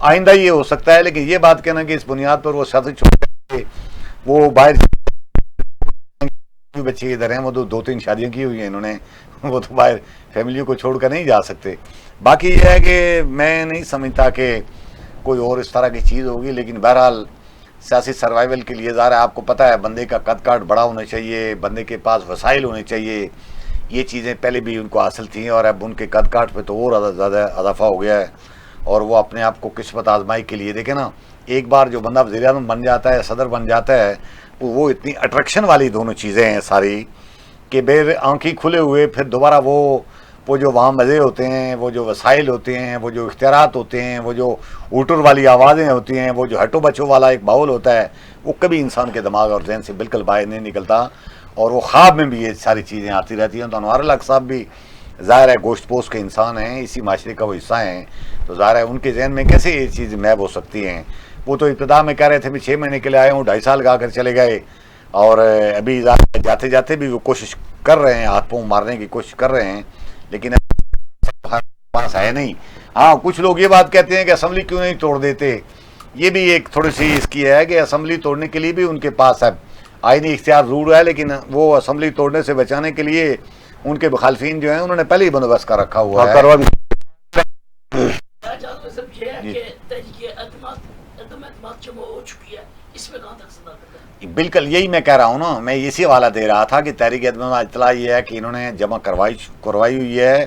آئندہ یہ ہو سکتا ہے، لیکن یہ بات کہنا کہ اس بنیاد پر وہ سیاست چھوڑ کے وہ باہر بچے ادھر ہیں، وہ 2-3 شادیاں کی ہوئی ہیں انہوں نے، وہ تو باہر فیملیوں کو چھوڑ کر نہیں جا سکتے۔ باقی یہ ہے کہ میں نہیں سمجھتا کہ کوئی اور اس طرح کی چیز ہوگی، لیکن بہرحال سیاسی سروائیول کے لیے ظاہر ہے آپ کو پتہ ہے بندے کا قد کاٹ بڑا ہونا چاہیے، بندے کے پاس وسائل ہونے چاہیے، یہ چیزیں پہلے بھی ان کو حاصل تھیں، اور اب ان کے قد کاٹ پہ تو اور زیادہ اضافہ ہو گیا ہے، اور وہ اپنے آپ کو قسمت آزمائی کے لیے دیکھیں نا، ایک بار جو بندہ وزیر اعظم بن جاتا ہے، صدر بن جاتا ہے، وہ اتنی اٹریکشن والی دونوں چیزیں ہیں ساری کہ بے آنکھیں کھلے ہوئے پھر دوبارہ وہ جو وہاں مزے ہوتے ہیں، وہ جو وسائل ہوتے ہیں، وہ جو اختیارات ہوتے ہیں، وہ جو اوٹر والی آوازیں ہوتی ہیں، وہ جو ہٹو بچو والا ایک ماحول ہوتا ہے، وہ کبھی انسان کے دماغ اور ذہن سے بالکل باہر نہیں نکلتا، اور وہ خواب میں بھی یہ ساری چیزیں آتی رہتی ہیں۔ تو انوار الحق صاحب بھی ظاہر ہے گوشت پوش کے انسان ہیں، اسی معاشرے کا وہ حصہ ہیں، تو ظاہر ہے ان کے ذہن میں کیسے یہ چیزیں محب ہو سکتی ہیں۔ وہ تو ابتدا میں کہہ رہے تھے میں 6 مہینے کے لیے آیا ہوں، 2.5 سال کا کر چلے گئے، اور ابھی جاتے جاتے بھی وہ کوشش کر رہے ہیں، ہاتھ پاؤں مارنے کی کوشش کر رہے ہیں، لیکن پاس ہے نہیں۔ ہاں، کچھ لوگ یہ بات کہتے ہیں کہ اسمبلی کیوں نہیں توڑ دیتے، یہ بھی ایک تھوڑی سی اس کی ہے کہ اسمبلی توڑنے کے لیے بھی ان کے پاس ہے آئینی اختیار ضرور ہے، لیکن وہ اسمبلی توڑنے سے بچانے کے لیے ان کے مخالفین جو ہیں انہوں نے پہلے ہی بندوبست کر رکھا ہوا ہے۔ بالکل یہی میں کہہ رہا ہوں نا، میں اسی حوالہ دے رہا تھا کہ تحریک اعتماد اطلاع یہ ہے کہ انہوں نے جمع کروائی ہوئی ہے،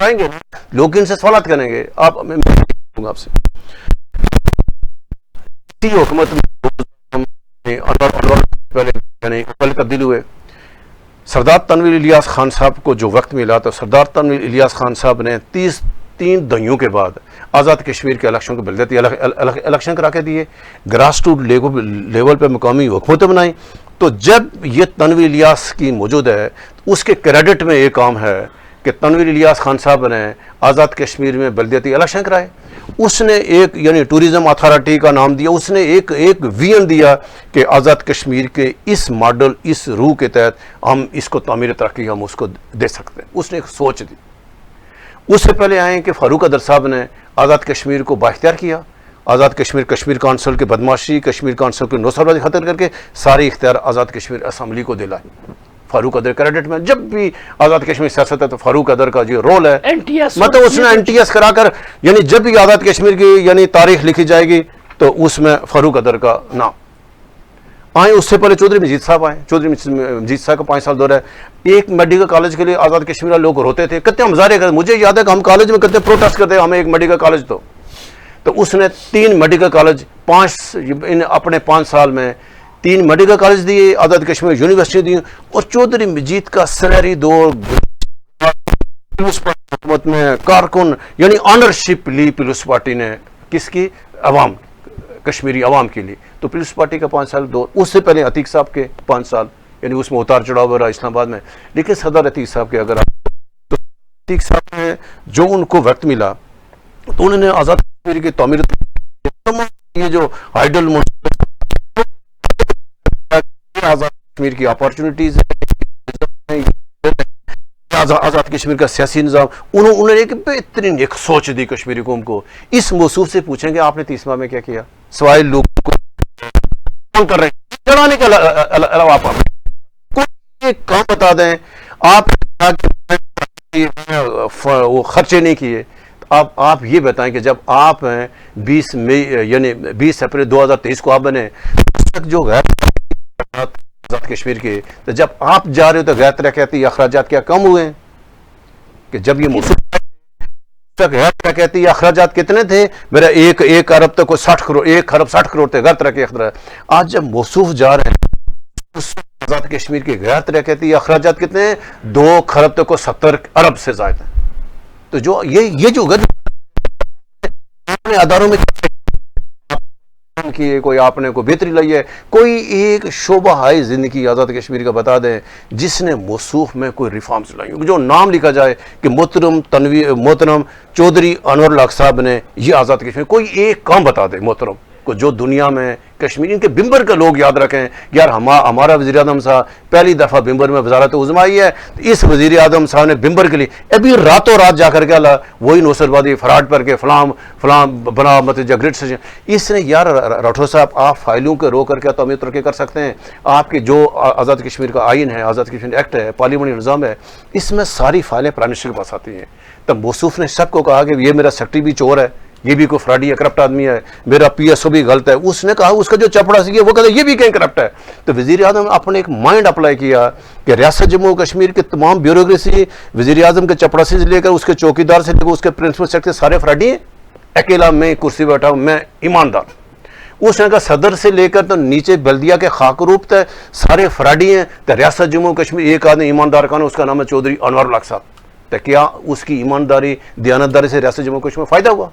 آئیں گے لوگ ان سے سوالات کریں گے. آپ میں آپ سے اسی حکومت میں پہلے تبدیل ہوئے. سردار تنویر الیاس خان صاحب کو جو وقت ملا تو سردار تنویر الیاس خان صاحب نے 3 دہائیوں کے بعد آزاد کشمیر کے الیکشن کو بلدیاتی الیکشن کرا کے دیے, گراس روٹ لیول پہ مقامی حکومتیں بنائیں. تو جب یہ تنویر الیاس کی موجود ہے, اس کے کریڈٹ میں ایک کام ہے کہ تنویر الیاس خان صاحب نے آزاد کشمیر میں بلدیاتی الیکشن کرائے. اس نے ایک یعنی ٹوریزم اتھارٹی کا نام دیا, اس نے ایک ویژن دیا کہ آزاد کشمیر کے اس ماڈل, اس روح کے تحت ہم اس کو تعمیر ترقی ہم اس کو دے سکتے ہیں. اس نے ایک سوچ دی. اس سے پہلے آئے کہ فاروق قدر صاحب نے آزاد کشمیر کو بااختیار کیا. آزاد کشمیر کونسل کے بدماشی, کشمیر کونسل کے نوسربازی ختم کر کے سارے اختیار آزاد کشمیر اسمبلی کو دلائے. فاروق قدر کریڈٹ میں جب بھی آزاد کشمیر سیاست ہے تو فاروق قدر کا جو رول ہے, مطلب اس نے NTS کرا کر, یعنی جب بھی آزاد کشمیر کی یعنی تاریخ لکھی جائے گی تو اس میں فاروق قدر کا نام آئے. اس سے پہلے چودھری مجید صاحب آئے. چودھری مجید صاحب کا 5 سال دور ہے. ایک میڈیکل کالج کے لیے آزاد کشمیر لوگ روتے تھے, کتنے مظاہرے کرتے. مجھے یاد ہے کہ ہم کالج میں کتنے پروٹیسٹ کرتے ہمیں ایک میڈیکل کالج تو اس نے 3 میڈیکل کالج اپنے 5 سال میں 3 میڈیکل کالج دیے, آزاد کشمیر یونیورسٹی دی. اور چودھری مجید کا سنہری دور حکومت میں کارکن یعنی آنرشپ لی پیپلز پارٹی نے, کس کی؟ عوام, کشمیری عوام کے لیے. تو پیپلز پارٹی کا 5 سال دور. اس سے پہلے عتیق صاحب کے 5 سال یعنی اس میں اتار چڑھاؤ ہو رہا اسلام آباد میں. لیکن صدر عتیق صاحب کے اگر تو عتیق صاحب نے جو ان کو وقت ملا تو انہوں نے آزاد کشمیر کی تعمیر, یہ جو آئیڈل آزاد کشمیر کی اپارچونٹیز آزاد کشمیر کا سیاسی نظام, انہوں نے ایک بہترین ایک سوچ دی کشمیری قوم کو. اس موصوف سے پوچھیں گے آپ نے 30 ماہ میں کیا کیا سوائے لوگوں کو کر رہے ہیں چڑھانے کے علاوہ آپ کوئی ایک کام بتا دیں. آپ وہ خرچے نہیں کیے. آپ یہ بتائیں کہ جب آپ 20 مئی یعنی 20 اپریل 2023 کو آپ بنے اس تک جو غیر آزاد کشمیر کے, تو جب آپ جا رہے ہو تو غیر ترقیاتی اخراجات کیا کم ہوئے ہیں؟ کہ جب یہ موصوف غیر ترقیاتی اخراجات کتنے تھے؟ میرا 1 ارب تک 60 کروڑ 1 ارب 60 کروڑ تھے غیر ترقیاتی اخراجات. آج جب موصوف جا رہے ہیں آزاد کشمیر کے غیر ترقیاتی اخراجات کتنے ہیں؟ 2 ارب تک 70 ارب سے زائد ہیں. تو جو یہ جو اداروں میں کی کوئی آپ نے کوئی بہتری لائی ہے, کوئی ایک شعبہ ہے زندگی آزاد کشمیر کا بتا دیں جس نے موصوف میں کوئی ریفارمز لائی ہوں, جو نام لکھا جائے کہ محترم چودھری انور الحق صاحب نے یہ آزاد کشمیر, کوئی ایک کام بتا دیں محترم کو جو دنیا میں کشمیر ان کے بمبر کا لوگ یاد رکھیں. یار ہمارا وزیر اعظم صاحب پہلی دفعہ بمبر میں وزارت عظمیٰ آئی ہے, اس وزیر اعظم صاحب نے بمبر کے لیے ابھی راتوں رات جا کر کے وہی نوسربادی فراڈ پر کے فلاں بنا مطلب گریڈ سے. اس نے یار راٹھور صاحب آپ فائلوں کے رو کر کے تعمیر ترقی کر سکتے ہیں. آپ کے جو آزاد کشمیر کا آئین ہے, آزاد کشمیر ایکٹ ہے, پارلیمنٹری نظام ہے, اس میں ساری فائلیں پرائم منسٹر کے پاس آتی ہیں. تب موصوف نے سب کو کہا کہ یہ میرا سیکرٹری بھی چور ہے, یہ بھی کوئی فراڈی ہے, کرپٹ آدمی ہے, میرا PSO بھی غلط ہے. اس نے کہا اس کا جو چپڑا سی وہ کہتا یہ بھی کہیں کرپٹ ہے. تو وزیر اعظم نے اپنے ایک مائنڈ اپلائی کیا کہ ریاست جموں کشمیر کے تمام بیوروکریسی وزیر اعظم کے چپڑا سے لے کر اس کے چوکیدار سے لے کر اس کے پرنسپل سیکرٹری سارے فراڈی ہیں, اکیلا میں کرسی بیٹھا ہوں, میں ایماندار. اس نے کہا صدر سے لے کر تو نیچے بلدیہ کے خاک روپ تھے سارے فراڈی ہیں. تو ریاست جموں کشمیر ایک آدمی ایماندار کا, اس کا نام ہے چودھری انور الحق صاحب. تو کیا اس کی ایمانداری دیانتداری سے ریاست جموں کشمیر میں فائدہ ہوا؟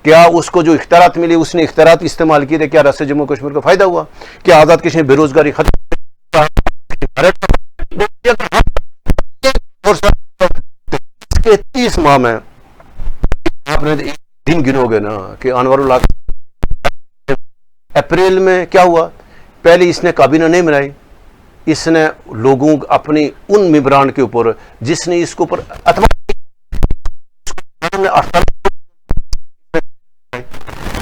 کیا اس کو جو اختیارات ملی اس نے اختیارات استعمال کیے تھے, کیا ریاست جموں کشمیر کو فائدہ ہوا؟ کیا آزاد کشمیر بے روزگاری ختم؟ 30 ماہ میں آپ نے دن گنو گے نا کہ انور الحق اپریل میں کیا ہوا؟ پہلے اس نے کابینہ نہیں بنائی, اس نے لوگوں اپنی ان ممبران کے اوپر جس نے اس کے اوپر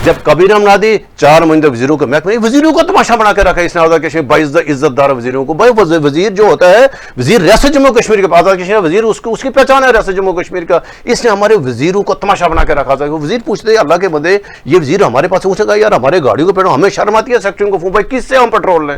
جب کابینہ بنا دی 4 مہینے وزیروں کا محکمہ, وزیروں کو تماشا بنا کے رکھا اس نے آزاد کشمیر 22 عزت دار وزیروں کو. بھائی وزیر جو ہوتا ہے وزیر ریاست جموں کشمیر کا, آزاد کشمیر وزیر اس کی پہچان ہے ریاست جموں کشمیر کا. اس نے ہمارے وزیروں کو تماشا بنا کے رکھا تھا. وزیر پوچھتے اللہ کے بندے یہ وزیر ہمارے پاس پوچھے گا یار ہمارے گاڑیوں کو پہنو, ہمیں شرم آتی ہے سیکٹریوں کو, بھائی کس سے ہم پیٹرول لیں؟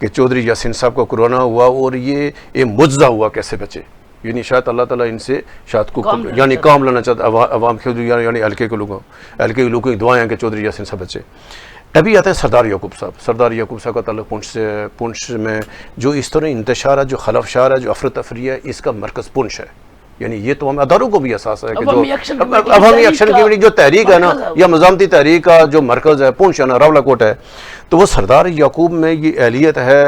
کہ چودھری یاسین صاحب کو کورونا ہوا اور یہ معجزہ ہوا کیسے بچے، یعنی شاید اللہ تعالیٰ ان سے شاید کو یعنی کام لانا چاہتا عوام کے یعنی حلقے کے لوگوں کی دعائیں ہیں کہ چودھری یاسین صاحب بچے۔ ابھی آتے ہیں سردار یعقوب صاحب۔ سردار یعقوب صاحب کا تعلق پونچھ میں جو اس طرح انتشار ہے، جو خلفشار ہے، جو افرتفری ہے، اس کا مرکز پونچھ ہے۔ یعنی یہ تو ہمیں اداروں کو بھی احساس ہے کہ جو عوامی ایکشن کمیٹی جو تحریک ہے نا، یا مزاحمتی تحریک کا جو مرکز ہے پونچھ ہے نا، راولا کوٹ ہے، تو وہ سردار یعقوب میں یہ اہلیت ہے،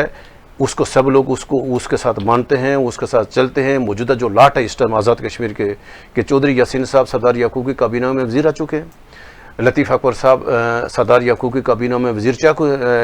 اس کو سب لوگ اس کے ساتھ مانتے ہیں، اس کے ساتھ چلتے ہیں۔ موجودہ جو لاٹ ہے اس ٹائم آزاد کشمیر کے کہ چودھری یاسین صاحب سردار یعقوب کی کابینہ میں وزیر آ چکے ہیں، لطیف اکبر صاحب سردار یعقوب کی کابینہ میں وزیر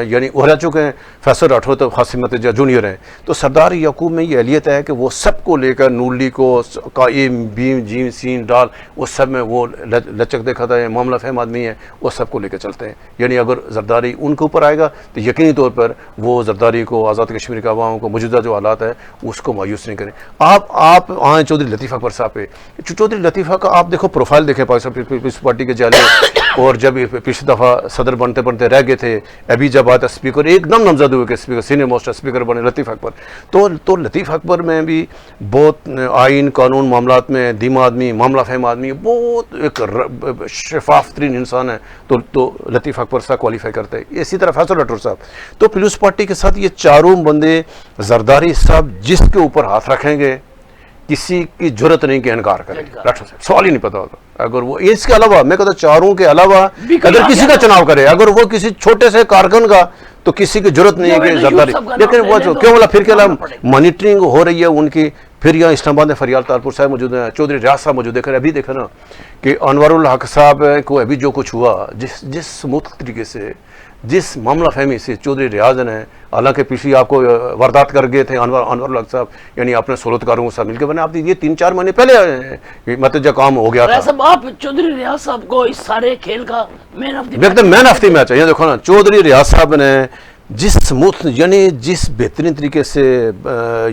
یعنی رہ چکے ہیں، فیصل راٹھور تو خاصم متجہ جونیئر ہیں۔ تو سردار یعقوب میں یہ اہلیت ہے کہ وہ سب کو لے کر نون لیگ کو قائم بیم جیم سین ڈال وہ سب میں وہ لچک دکھاتا ہے، معاملہ فہم آدمی ہے، وہ سب کو لے کے چلتے ہیں۔ یعنی اگر زرداری ان کے اوپر آئے گا تو یقینی طور پر وہ زرداری کو، آزاد کشمیر کے عوام کو موجودہ جو حالات ہے اس کو مایوس نہیں کریں۔ آپ آئیں چودھری لطیف اکبر صاحب پہ، چودھری لطیف کا آپ دیکھو پروفائل دیکھیں پاکستان پیپلز پارٹی کے جالے، اور جب پچھلی دفعہ صدر بنتے بنتے رہ گئے تھے، ابھی جب آتا اسپیکر ایک دم نامزد ہوئے کہ اسپیکر سینئر موسٹ اسپیکر بنے لطیف اکبر، تو لطیف اکبر میں بھی بہت آئین قانون معاملات میں دھیما آدمی، معاملہ فہم آدمی، بہت ایک شفاف ترین انسان ہے، تو لطیف اکبر صاحب کوالیفائی کرتے ہیں۔ اسی طرح فیصل راٹھور صاحب، تو پیپلز پارٹی کے ساتھ یہ چاروں بندے، زرداری صاحب جس کے اوپر ہاتھ رکھیں گے کسی کی جرت نہیں کہ انکار کرے، راٹھور صاحب سوال ہی نہیں پتا ہوتا۔ اگر وہ اس کے علاوہ میں کہتا چاروں کے علاوہ اگر کسی کا چناؤ کرے، اگر وہ کسی چھوٹے سے کارکن کا، تو کسی کی جرت نہیں ہے کہ زرداری، لیکن وہ کیوں بولا پھر کیا مانیٹرنگ ہو رہی ہے ان کی۔ پھر یہاں اسلام آباد میں فریال تارپور صاحب موجود ہیں، چودھری ریاض صاحب موجود ہیں۔ ابھی دیکھا نا کہ انور الحق صاحب کو ابھی جو کچھ ہوا، جس سموتھ طریقے سے، جس معاملہ فہمی سے چودھری ریاض نے، حالانکہ پچھلی آپ کو واردات کر گئے تھے انور الحق صاحب، یعنی اپنے سہولتکاروں کے ساتھ مل کے بنے، آپ یہ 3-4 مہینے پہلے متجہ کام ہو گیا تھا۔ آپ چودھری ریاض صاحب کو اس سارے کھیل کا مین آف دی میچ ہے۔ یہ دیکھو نا چودھری ریاض صاحب نے جس یعنی جس بہترین طریقے سے،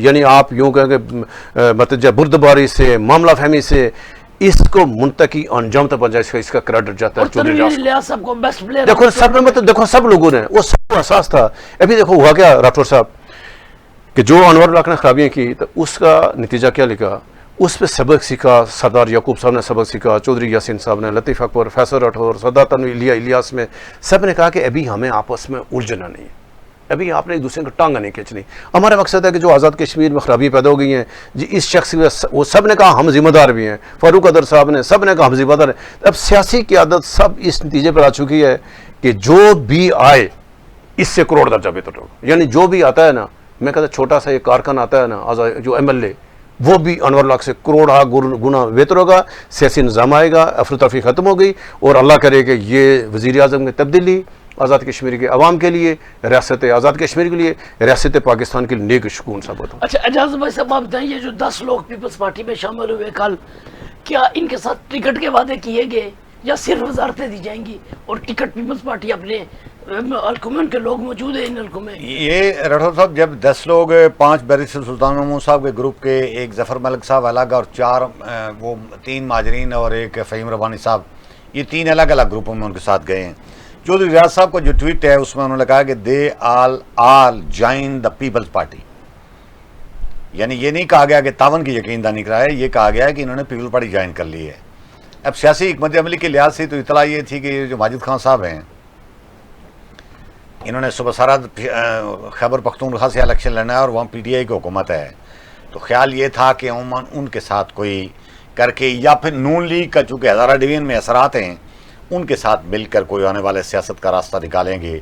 یعنی آپ یوں کہیں کہ متجہ بردباری سے، معاملہ فہمی سے اس کو منتقی انجام تک پہنچا، اس کا کریڈٹ جاتا ہے چودھری ریاض صاحب کو بیسٹ پلیئر۔ دیکھو سب نے دیکھو سب لوگوں نے وہ سب کو احساس تھا۔ ابھی دیکھو ہوا کیا راٹھور صاحب کہ جو انور الحق نے خرابیاں کی، تو اس کا نتیجہ کیا لکھا، اس پہ سبق سیکھا۔ سردار یعقوب صاحب نے سبق سیکھا، چودھری یاسین صاحب نے، لطیف اکبر، فیصل راٹھور، سردار تنویر الیاس میں سب نے کہا کہ ابھی ہمیں آپس میں الجھنا نہیں ہے، ابھی آپ نے ایک دوسرے کو ٹانگا نہیں کھینچنی۔ ہمارا مقصد ہے کہ جو آزاد کشمیر میں خرابی پیدا ہو گئی ہیں جی، اس شخص وہ سب نے کہا ہم ذمہ دار بھی ہیں، فاروق ادر صاحب نے، سب نے کہا ہم ذمہ دار ہیں۔ اب سیاسی قیادت سب اس نتیجے پر آ چکی ہے کہ جو بھی آئے اس سے کروڑ درجہ بہتر ہوگا۔ یعنی جو بھی آتا ہے نا، میں کہتا چھوٹا سا ایک کارکن آتا ہے نا جو ایم ایل اے، وہ بھی انور الحق سے کروڑا گنا بہتر ہوگا، سیاسی نظام آئے گا، افرتفری ختم ہو گئی، اور اللہ کرے کہ یہ وزیر اعظم کی تبدیلی آزاد کشمیر کے عوام کے لیے، ریاست آزاد کشمیر کے لیے، ریاست پاکستان کے لیے نیک سکون ثابت ہو۔ اچھا اعجاز بھائی صاحب آپ بتائیں، یہ جو 10 لوگ پیپلز پارٹی میں شامل ہوئے کل، کیا ان کے ساتھ ٹکٹ کے وعدے کیے گئے یا صرف وزارتیں دی جائیں گی، اور ٹکٹ پیپلز پارٹی اپنے حلقوں میں ان کے لوگ موجود ہیں ان حلقوں میں؟ یہ راٹھور صاحب جب 10 لوگ، 5 بیرسٹر سلطان محمود صاحب کے گروپ کے، ایک ظفر ملک صاحب الگ، اور 4 وہ 3 مہاجرین اور ایک فہیم ربانی صاحب، یہ 3 الگ الگ گروپوں میں ان کے ساتھ گئے ہیں۔ چودھری ریاض صاحب کا جو ٹویٹ ہے اس میں انہوں نے کہا کہ دے آل جوائن دا پیپلز پارٹی، یعنی یہ نہیں کہا گیا کہ تعاون کی یقین دہانی کرایا، یہ کہا گیا ہے کہ انہوں نے پیپلز پارٹی جوائن کر لی ہے۔ اب سیاسی حکمت عملی کے لحاظ سے تو اطلاع یہ تھی کہ جو ماجد خان صاحب ہیں، انہوں نے صبح سرحد خیبر پختونخوا سے الیکشن لڑنا ہے اور وہاں پی ٹی آئی کی حکومت ہے، تو خیال یہ تھا کہ عموماً ان کے ساتھ کوئی کر کے، یا پھر نون لیگ کا چونکہ ہزارہ ڈویژن میں اثرات ہیں، ان کے ساتھ مل کر کوئی آنے والے سیاست کا راستہ نکالیں گے۔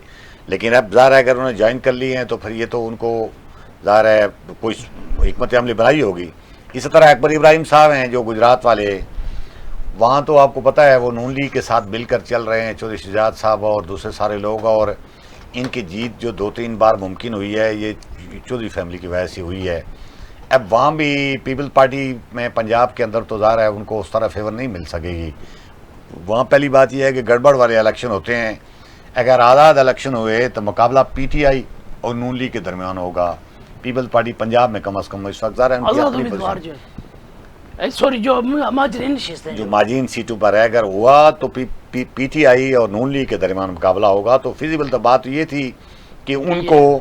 لیکن اب ظاہر ہے اگر انہوں نے جوائن کر لی ہیں تو پھر یہ تو ان کو ظاہر ہے کوئی حکمت عملی بنائی ہوگی۔ اسی طرح اکبر ابراہیم صاحب ہیں جو گجرات والے، وہاں تو آپ کو پتہ ہے وہ نون لیگ کے ساتھ مل کر چل رہے ہیں، چودھری شجاعت صاحب اور دوسرے سارے لوگ، اور ان کی جیت جو 2-3 بار ممکن ہوئی ہے یہ چودھری فیملی کی وجہ سے ہوئی ہے۔ اب وہاں بھی پیپلز پارٹی میں پنجاب کے اندر تو ظاہر ہے ان کو اس طرح فیور نہیں مل سکے گی۔ وہاں پہلی بات یہ ہے کہ گڑبڑ والے الیکشن ہوتے ہیں، اگر آزاد الیکشن ہوئے تو مقابلہ پی ٹی آئی اور نون لیگ کے درمیان ہوگا۔ پیپلز پارٹی پنجاب میں کم از کم اس وقت ظاہر ہے جو ماجین سیٹوں پر ہے، اگر ہوا تو پی ٹی آئی اور نون لیگ کے درمیان مقابلہ ہوگا، تو فیزیبل تو بات یہ تھی کہ ان کو